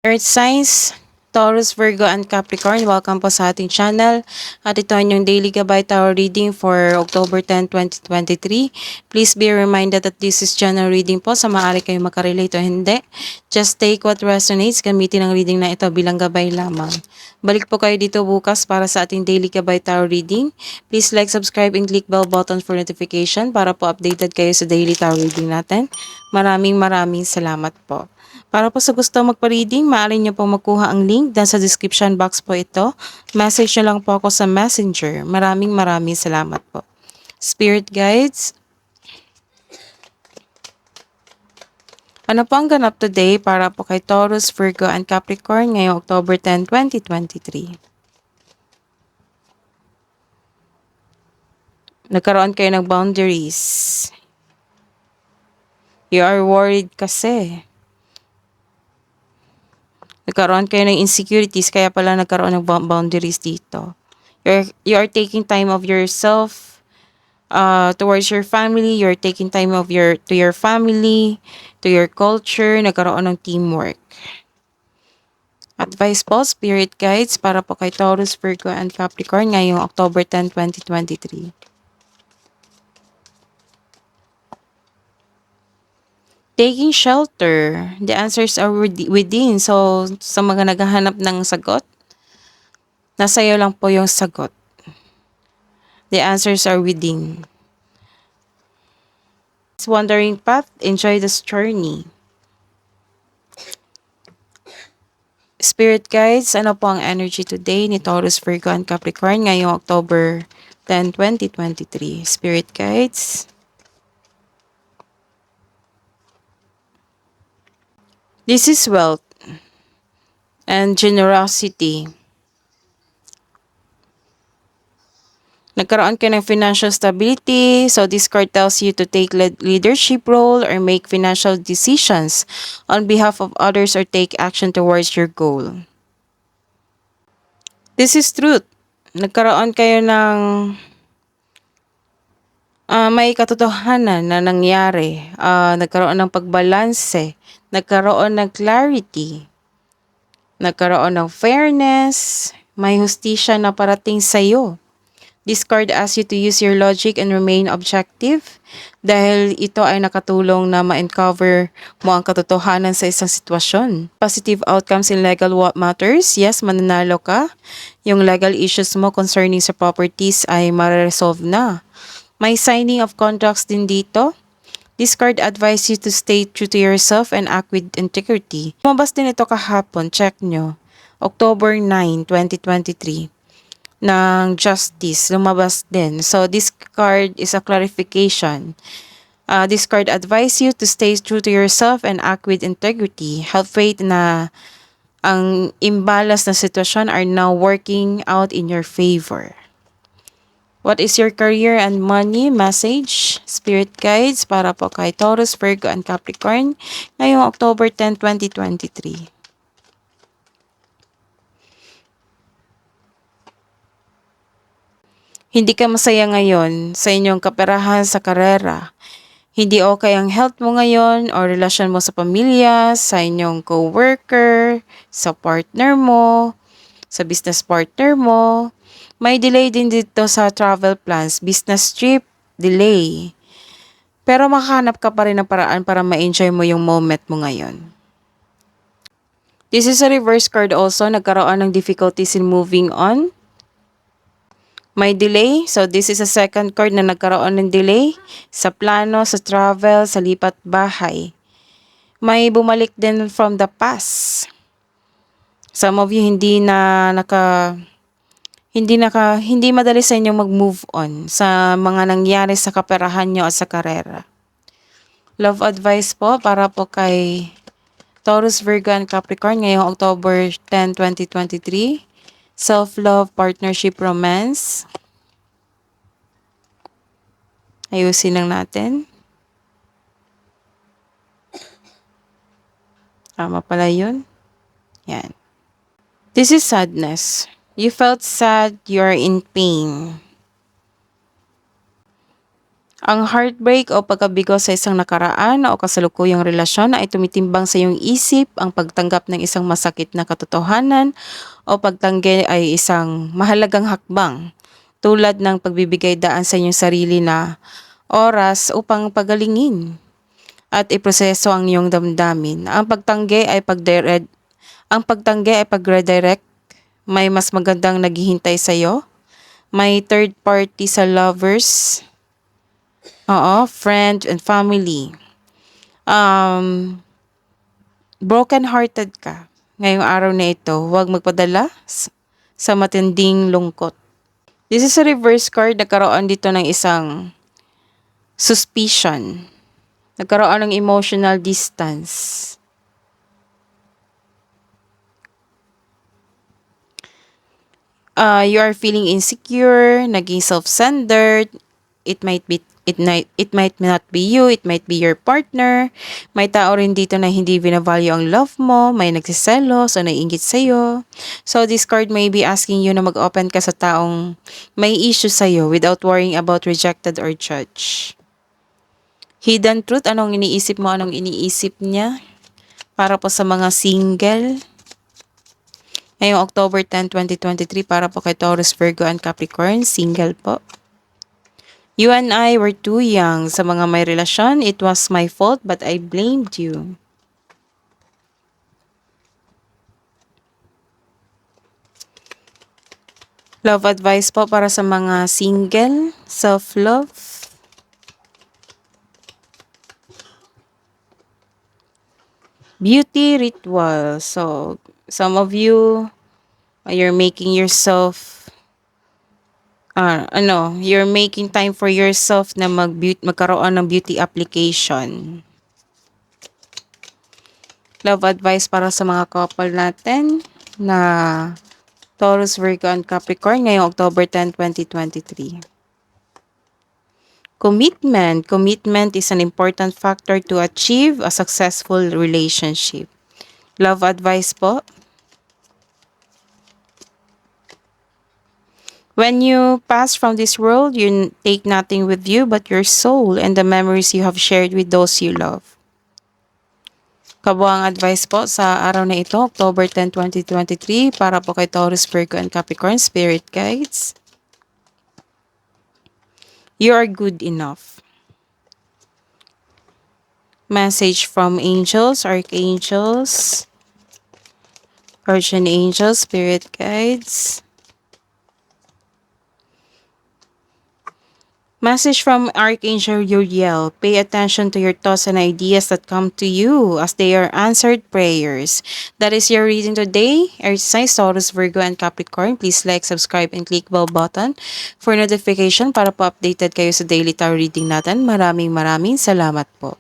Earth signs, Taurus, Virgo, and Capricorn, welcome po sa ating channel. At ito ang yung daily gabay tarot reading for October 10, 2023. Please be reminded that this is general reading po, sa maaari kayo makarelate o hindi. Just take what resonates, gamitin ang reading na ito bilang gabay lamang. Balik po kayo dito bukas para sa ating daily gabay tarot reading. Please like, subscribe, and click bell button for notification para po updated kayo sa daily tarot reading natin. Maraming salamat po. Para po sa gusto magpa-reading, maaari niyo po makuha ang link dyan sa description box po ito. Message niyo lang po ako sa messenger. Maraming salamat po. Spirit guides, ano po ang ganap today para po kay Taurus, Virgo, and Capricorn ngayong October 10, 2023? Nagkaroon kayo ng boundaries. You are worried kasi. Nagkaroon kayo ng insecurities, kaya pala nagkaroon ng boundaries dito. You are taking time of yourself towards your family. You're taking time of to your family, to your culture. Nagkaroon ng teamwork. Advice po, spirit guides, para po kay Taurus, Virgo, and Capricorn ngayong October 10, 2023. Taking shelter. The answers are within. So, sa mga naghahanap ng sagot, nasa iyo lang po yung sagot. The answers are within. Wandering path, enjoy this journey. Spirit guides, ano po ang energy today ni Taurus, Virgo, and Capricorn ngayong October 10, 2023? Spirit guides. This is wealth and generosity. Nagkaroon ka ng financial stability, so this card tells you to take leadership role or make financial decisions on behalf of others or take action towards your goal. This is truth. Nagkaroon kayo ng may katotohanan na nangyari. Nagkaroon ng pagbalanse, nagkaroon ng clarity, nagkaroon ng fairness, may hustisya na parating sa'yo. This card asks you to use your logic and remain objective dahil ito ay nakatulong na ma-uncover mo ang katotohanan sa isang sitwasyon. Positive outcomes in legal matters. Yes, mananalo ka. Yung legal issues mo concerning sa properties ay ma-resolve na. May signing of contracts din dito. This card advises you to stay true to yourself and act with integrity. Lumabas din ito kahapon, check nyo. October 9, 2023. Ng justice, lumabas din. So, this card is a clarification. This card advises you to stay true to yourself and act with integrity. Have faith na ang imbalance na sitwasyon are now working out in your favor. What is your career and money message? Spirit guides para po kay Taurus, Virgo, and Capricorn ngayong October 10, 2023. Hindi ka masaya ngayon sa inyong kaperahan sa karera. Hindi okay ang health mo ngayon o relasyon mo sa pamilya, sa inyong co-worker, sa partner mo, sa business partner mo. May delay din dito sa travel plans, business trip, delay. Pero makahanap ka pa rin ng paraan para ma-enjoy mo yung moment mo ngayon. This is a reverse card also, nagkaroon ng difficulties in moving on. May delay. So, this is a second card na nagkaroon ng delay sa plano, sa travel, sa lipat bahay. May bumalik din from the past. Some of you hindi madali sa inyong mag-move on sa mga nangyari sa kaperahan nyo at sa karera. Love advice po para po kay Taurus, Virgo, and Capricorn ngayong October 10, 2023. Self-love, partnership, romance. Ayusin lang natin. Tama pala yun. Yan. This is sadness. You felt sad, you are in pain. Ang heartbreak o pagkabigo sa isang nakaraan o kasalukuyang relasyon ay tumitimbang sa iyong isip. Ang pagtanggap ng isang masakit na katotohanan o pagtanggi ay isang mahalagang hakbang, tulad ng pagbibigay daan sa inyong sarili na oras upang pagalingin at iproseso ang iyong damdamin. Ang pagtanggi ay pag-redirect. May mas magandang naghihintay sa iyo. May third party sa lovers. Oo, friend and family. Um, Broken-hearted ka. Ngayong araw na ito, huwag magpadala sa matinding lungkot. This is a reverse card. Nagkaroon dito ng isang suspicion. Nagkaroon ng emotional distance. You are feeling insecure, naging self-centered. It might not be you, it might be your partner. May tao rin dito na hindi binavalue ang love mo, may nagsiselos o naiingit sa'yo. So this card may be asking you na mag-open ka sa taong may issue sa'yo without worrying about rejected or judge. Hidden truth, anong iniisip mo, anong iniisip niya? Para po sa mga single. Ngayong October 10, 2023, para po kay Taurus, Virgo, and Capricorn, single po. You and I were too young. Sa mga may relasyon, it was my fault but I blamed you. Love advice po para sa mga single, self-love. Beauty ritual. So, some of you, you're making yourself you're making time for yourself na magkaroon ng beauty application. Love advice para sa mga couple natin na Taurus, Virgo, and Capricorn ngayong October 10, 2023. Commitment. Commitment is an important factor to achieve a successful relationship. Love advice po. When you pass from this world, you take nothing with you but your soul and the memories you have shared with those you love. Kabuang advice po sa araw na ito, October 10, 2023, para po kay Taurus, Virgo, and Capricorn, Spirit Guides. You are good enough. Message from angels, archangels, guardian angels, spirit guides. Message from Archangel Uriel. Pay attention to your thoughts and ideas that come to you as they are answered prayers. That is your reading today. Earth signs, Taurus, Virgo, and Capricorn. Please like, subscribe, and click bell button for notification para po updated kayo sa daily tarot reading natin. Maraming salamat po.